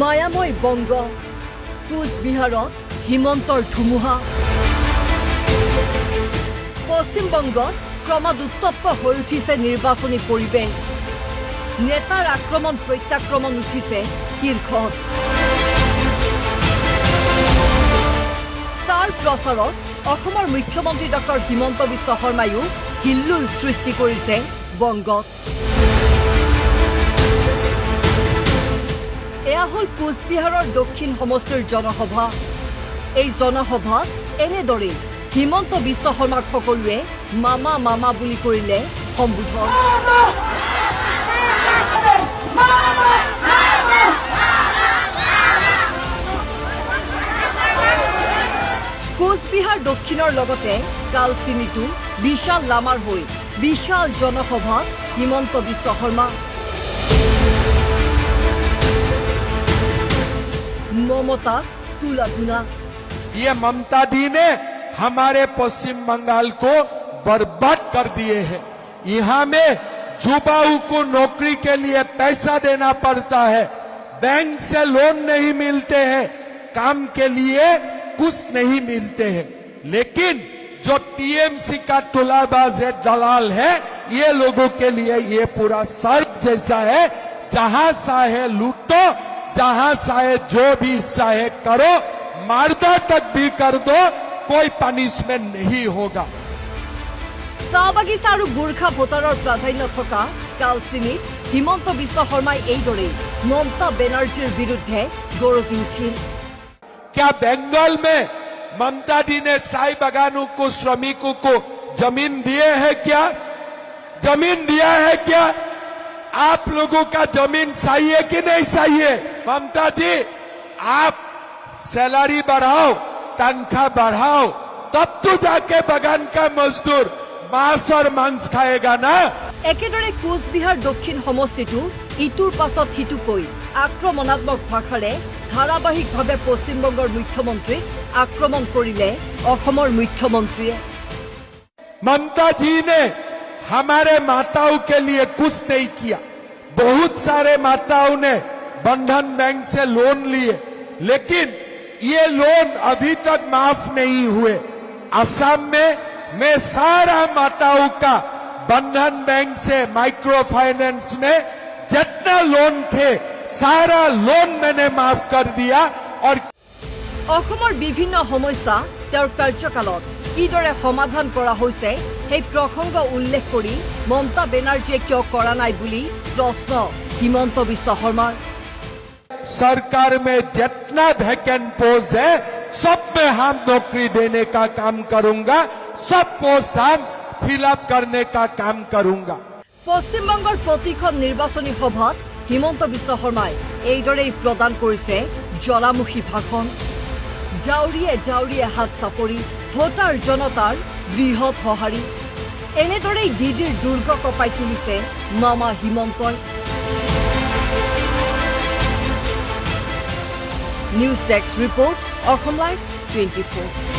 মায়াময় বংগ কোচবিহাৰত হিমন্তৰ ধুমুহা পশ্চিমবংগত ক্ৰমাৎ উত্তপ্ত হৈ উঠিছে নিৰ্বাচনী পৰিৱেশ নেতাৰ আক্ৰমণ প্ৰত্যাক্ৰমণ উঠিছে শীৰ্ষত ষ্টাৰ প্ৰচাৰত অসমৰ মুখ্যমন্ত্ৰী ডক্টৰ হিমন্ত বিশ্ব শৰ্মায়ো হিল্লোল সৃষ্টি কৰিছে বংগত এয়া হল কোচবিহাৰৰ দক্ষিণ সমষ্টিৰ জনসভা এই জনসভাত এনেদৰে হিমন্ত বিশ্ব শৰ্মাক সকলোৱে মামা মামা বুলি কৰিলে সম্বোধন কোচবিহাৰ দক্ষিণৰ লগতে কালচিনিটো বিশাল লামাৰ হৈ বিশাল জনসভাত হিমন্ত বিশ্ব শৰ্মা ममता तुला धुना ये ममता दी ने हमारे पश्चिम बंगाल को बर्बाद कर दिए हैं यहाँ में युवाओं को नौकरी के लिए पैसा देना पड़ता है बैंक से लोन नहीं मिलते हैं काम के लिए कुछ नहीं मिलते हैं लेकिन जो टीएमसी का तुलाबाज है दलाल है ये लोगों के लिए ये पूरा सर्क जैसा है जहां चाहे लूटो जहां चाहे जो भी चाहे करो मारदा तक भी कर दो कोई पनिशमेंट नहीं होगा চাহ বাগিচা আৰু গোৰ্খা ভোটাৰৰ প্ৰাধান্য থকা কালচিনিত হিমন্ত বিশ্ব শৰ্মাই এইদৰে মমতা বেনাৰ্জীৰ বিৰুদ্ধে গৰজি উঠিল क्या बंगाल में ममता दी ने चाय बागानों को श्रमिकों को जमीन दिए है क्या जमीन दिया है क्या आप लोगों का जमीन चाहिए कि नहीं चाहिए ममता जी आप सैलरी बढ़ाओ तनख्वाह बढ़ाओ तब तो जाके बगान का मजदूर मांस और मांस खाएगा ना একেদৰে কোচবিহাৰ দক্ষিণ সমষ্টিটো ইটোৰ পাছত সিটোকৈ আক্ৰমণাত্মক ভাষাৰে ধাৰাবাহিকভাৱে পশ্চিমবংগৰ মুখ্যমন্ত্ৰীক আক্ৰমণ কৰিলে অসমৰ মুখ্যমন্ত্ৰীয়ে ममता जी ने हमारे माताओं के लिए कुछ नहीं किया बहुत सारे माताओं ने बंधन बैंक से लोन लिए लेकिन ये लोन अभी तक माफ नहीं हुए असम में मैं सारा माताओं का बंधन बैंक से माइक्रो फाइनेंस में जितना लोन थे सारा लोन मैंने माफ कर दिया और অসমৰ বিভিন্ন সমস্যা তেওঁৰ কাৰ্যকালত কিদৰে সমাধান কৰা হৈছে সেই প্ৰসংগ উল্লেখ কৰি মমতা বেনাৰ্জীয়ে কিয় কৰা নাই বুলি প্ৰশ্ন হিমন্ত বিশ্ব শৰ্মাৰ सरकार में जितना वैकेंट पोस्ट है सब में हम नौकरी देने का काम करूंगा सब पोस्ट हम फिलअप करने का काम करूंगा পশ্চিমবংগৰ প্ৰতিখন নিৰ্বাচনী সভাত হিমন্ত বিশ্ব শৰ্মাই এইদৰেই প্ৰদান কৰিছে জ্বলামুখী ভাষণ জাউৰিয়ে জাউৰিয়ে হাত চাপৰি ভোটাৰ জনতাৰ বৃহৎ সঁহাৰি এনেদৰেই দিদিৰ দুৰ্গ কপাই তুলিছে মামা হিমন্তই news desk report Assam live 24